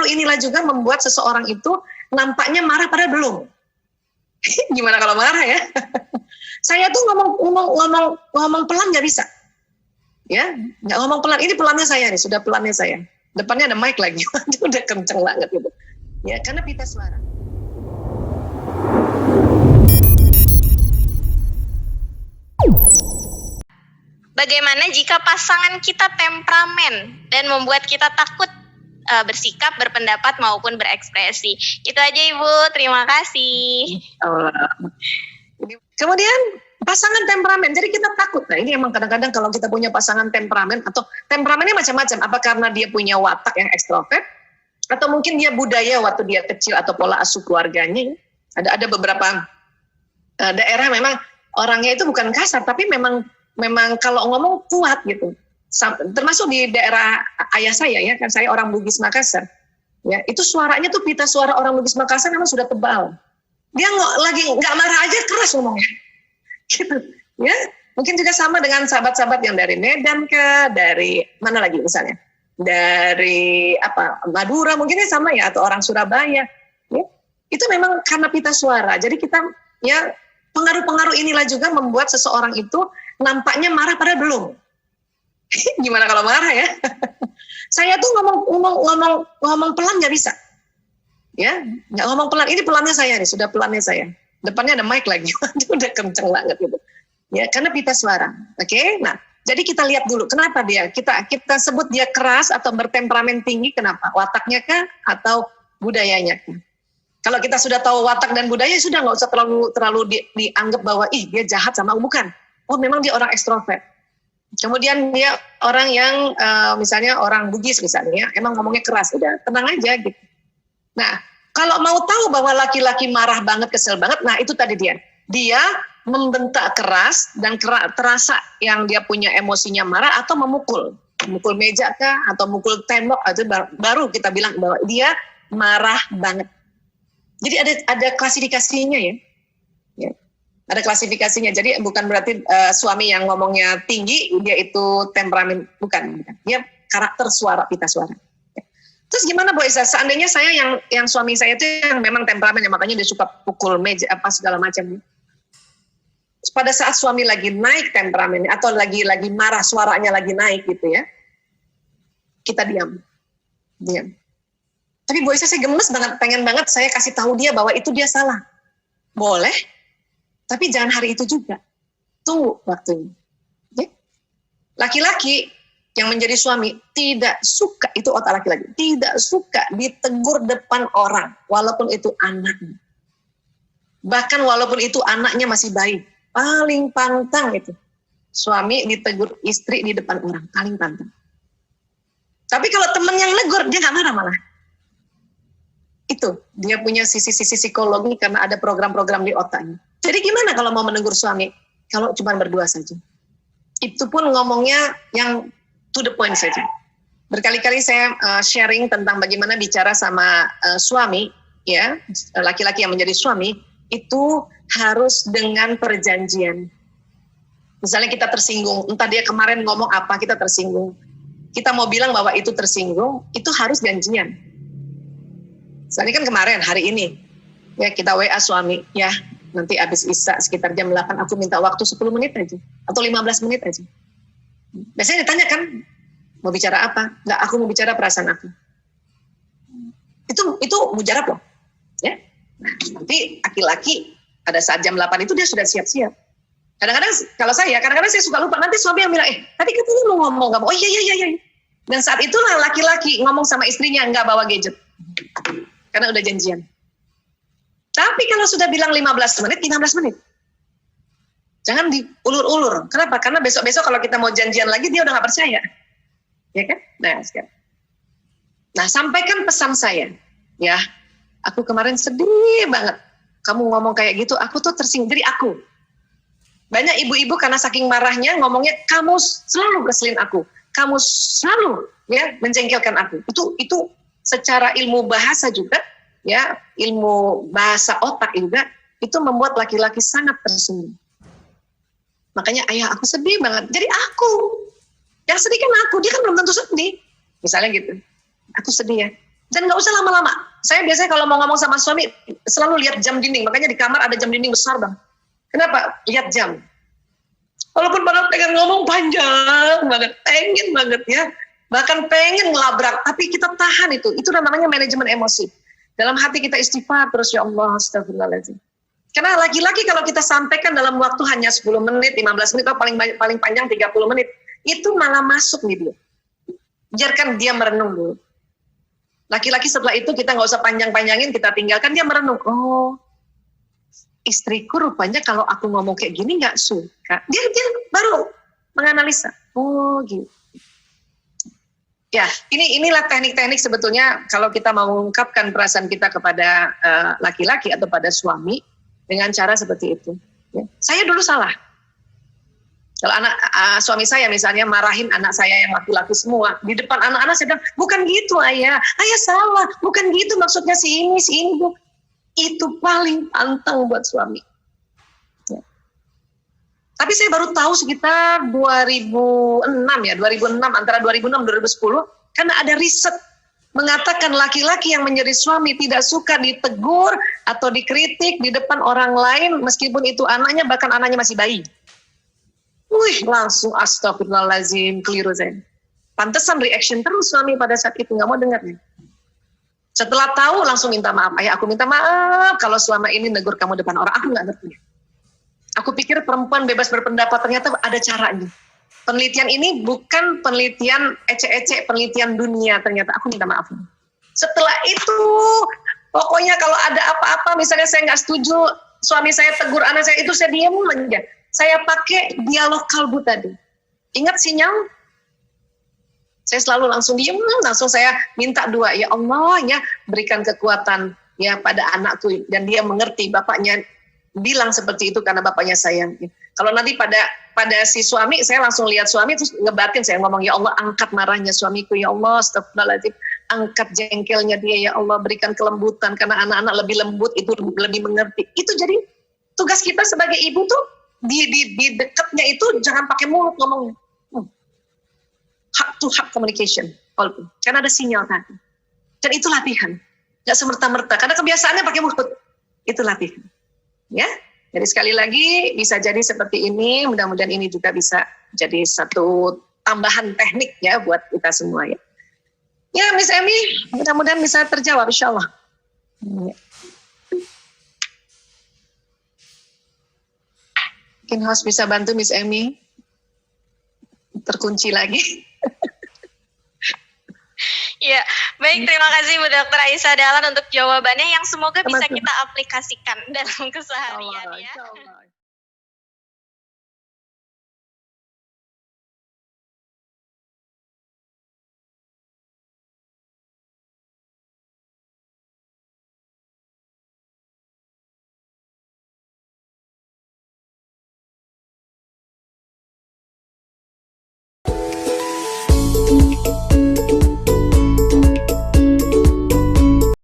inilah juga membuat seseorang itu nampaknya marah padahal belum. Gimana kalau marah ya? Saya tuh ngomong pelan nggak bisa, ya nggak ngomong pelan. Ini pelannya saya nih, sudah pelannya saya. Depannya ada mic lagi, udah kenceng banget gitu. Ya karena pita suara. Bagaimana jika pasangan kita temperamen dan membuat kita takut bersikap, berpendapat maupun berekspresi? Itu aja Ibu, terima kasih. Kemudian pasangan temperamen, jadi kita takut. Nah ini emang kadang-kadang kalau kita punya pasangan temperamen, atau temperamennya macam-macam, apa karena dia punya watak yang ekstrovert, atau mungkin dia budaya waktu dia kecil atau pola asuh keluarganya. Ada beberapa daerah memang orangnya itu bukan kasar, tapi memang kalau ngomong kuat gitu. Termasuk di daerah ayah saya ya, kan saya orang Bugis Makassar. Ya, itu suaranya tuh pita suara orang Bugis Makassar memang sudah tebal. Dia lagi nggak marah aja keras ngomongnya. Gitu. Ya, mungkin juga sama dengan sahabat-sahabat yang dari Medan ke, dari mana lagi misalnya? Dari Madura mungkinnya sama ya, atau orang Surabaya. Ya. Itu memang karena pita suara. Jadi kita ya pengaruh-pengaruh inilah juga membuat seseorang itu nampaknya marah padahal belum. Gimana kalau marah ya? Saya tuh ngomong pelan nggak bisa, ya nggak ngomong pelan. Ini pelannya saya nih, sudah pelannya saya. Depannya ada mic lagi, udah kenceng banget gitu. Ya karena pita suara. Oke, nah jadi kita lihat dulu kenapa dia kita sebut dia keras atau bertemperamen tinggi. Kenapa? Wataknya kah atau budayanya kah? Kalau kita sudah tahu watak dan budaya, sudah nggak usah terlalu dianggap bahwa dia jahat sama bukan. Oh memang dia orang ekstrovert. Kemudian dia orang yang misalnya orang Bugis misalnya, emang ngomongnya keras, udah tenang aja gitu. Nah kalau mau tahu bahwa laki-laki marah banget, kesel banget, nah itu tadi dia membentak keras dan terasa yang dia punya emosinya marah, atau memukul meja kah, atau mukul tembok, itu baru kita bilang bahwa dia marah banget. Jadi ada klasifikasinya ya. Ada klasifikasinya, jadi bukan berarti suami yang ngomongnya tinggi, dia itu temperamen, bukan. Dia karakter suara, pita suara. Terus gimana Bu Isa, seandainya saya yang suami saya itu yang memang temperamen, makanya dia suka pukul meja, apa segala macam. Pada saat suami lagi naik temperamennya, atau lagi marah, suaranya lagi naik gitu ya, kita diam. Tapi Bu Isa saya gemes banget, pengen banget saya kasih tahu dia bahwa itu dia salah. Boleh, tapi jangan hari itu juga. Tunggu waktunya. Okay? Laki-laki yang menjadi suami tidak suka, itu otak laki-laki, tidak suka ditegur depan orang, walaupun itu anaknya. Bahkan walaupun itu anaknya masih bayi, paling pantang itu. Suami ditegur istri di depan orang, paling pantang. Tapi kalau teman yang negur, dia nggak marah malah. Itu, dia punya sisi-sisi psikologi karena ada program-program di otaknya. Jadi gimana kalau mau menegur suami? Kalau cuma berdua saja. Itu pun ngomongnya yang to the point saja. Berkali-kali saya sharing tentang bagaimana bicara sama suami, ya, laki-laki yang menjadi suami, itu harus dengan perjanjian. Misalnya kita tersinggung, entah dia kemarin ngomong apa, kita tersinggung. Kita mau bilang bahwa itu tersinggung, itu harus janjian. Misalnya kan kemarin, hari ini, ya kita WA suami, ya nanti habis Isya sekitar jam 8 aku minta waktu 10 menit aja atau 15 menit aja. Biasanya ditanya kan, mau bicara apa? Enggak, aku mau bicara perasaan aku. Itu mujarab loh. Ya. Nah, nanti laki-laki pada saat jam 8 itu dia sudah siap-siap. Kadang-kadang kalau kadang-kadang saya suka lupa, nanti suami yang bilang, tadi katanya mau ngomong, enggak mau. Oh iya. Dan saat itulah laki-laki ngomong sama istrinya enggak bawa gadget. Karena udah janjian. Tapi kalau sudah bilang 15 menit, 15 menit. Jangan diulur-ulur. Kenapa? Karena besok-besok kalau kita mau janjian lagi, dia udah gak percaya. Ya kan? Nah, sampaikan pesan saya. Ya, aku kemarin sedih banget. Kamu ngomong kayak gitu, aku tuh tersinggung. Jadi aku. Banyak ibu-ibu karena saking marahnya ngomongnya, kamu selalu keselin aku. Kamu selalu ya menjengkelkan aku. Itu secara ilmu bahasa juga, ya ilmu bahasa otak juga, itu membuat laki-laki sangat tersinggung. Makanya ayah aku sedih banget. Jadi aku yang sedih kan aku, dia kan belum tentu sedih. Misalnya gitu, aku sedih ya. Dan nggak usah lama-lama. Saya biasanya kalau mau ngomong sama suami, selalu lihat jam dinding. Makanya di kamar ada jam dinding besar, Bang. Kenapa? Lihat jam. Walaupun padahal pengen ngomong panjang banget, pengen banget ya. Bahkan pengen ngelabrak, tapi kita tahan itu. Itu namanya manajemen emosi. Dalam hati kita istighfar terus, ya Allah, astagfirullahaladzim. Karena laki-laki kalau kita sampaikan dalam waktu hanya 10 menit, 15 menit, atau paling panjang 30 menit, itu malah masuk nih dia. Biarkan dia merenung dulu. Laki-laki setelah itu kita nggak usah panjang-panjangin, kita tinggalkan, dia merenung. Oh, istriku rupanya kalau aku ngomong kayak gini nggak suka. Dia baru menganalisa. Oh gitu. Ya, inilah teknik-teknik sebetulnya kalau kita mau mengungkapkan perasaan kita kepada laki-laki atau pada suami dengan cara seperti itu. Ya. Saya dulu salah. Kalau suami saya misalnya marahin anak saya yang laki-laki semua, di depan anak-anak saya bilang, bukan gitu ayah salah, bukan gitu maksudnya si ini. Itu paling pantang buat suami. Ya. Tapi saya baru tahu sekitar 2006 antara 2006 dan 2010, karena ada riset mengatakan laki-laki yang menjadi suami tidak suka ditegur atau dikritik di depan orang lain, meskipun itu anaknya, bahkan anaknya masih bayi. Wih, langsung astagfirullahaladzim, keliru saya. Pantesan reaction terus suami pada saat itu, nggak mau dengar nih. Setelah tahu langsung minta maaf. Ayah, aku minta maaf kalau selama ini negur kamu depan orang, aku nggak ngerti. Aku pikir perempuan bebas berpendapat, ternyata ada caranya. Penelitian ini bukan penelitian ecek-ecek, penelitian dunia, ternyata aku minta maaf. Setelah itu, pokoknya kalau ada apa-apa, misalnya saya nggak setuju, suami saya tegur anak saya, itu saya diam aja. Saya pakai dialog kalbu tadi. Ingat sinyal? Saya selalu langsung diam, langsung saya minta doa, ya Allah ya berikan kekuatan ya pada anakku, dan dia mengerti bapaknya bilang seperti itu karena bapaknya sayang. Kalau nanti pada si suami, saya langsung lihat suami terus ngebatin, saya ngomong, ya Allah angkat marahnya suamiku, ya Allah astagfirullahaladzim, angkat jengkelnya dia, ya Allah berikan kelembutan, karena anak-anak lebih lembut itu lebih mengerti. Itu jadi tugas kita sebagai ibu tuh di dekatnya itu jangan pakai mulut ngomongnya. Heart to heart communication, karena ada sinyal tadi. Dan itu latihan, nggak semerta-merta. Karena kebiasaannya pakai mulut, itu latihan. Ya, jadi sekali lagi bisa jadi seperti ini. Mudah-mudahan ini juga bisa jadi satu tambahan teknik ya buat kita semua ya. Ya, Miss Emi, mudah-mudahan bisa terjawab, Insya Allah. Ya. Mungkin host bisa bantu Miss Emi. Terkunci lagi. Ya, baik, terima kasih Bu Dr. Aisyah Dahlan untuk jawabannya yang semoga bisa kita aplikasikan dalam keseharian ya.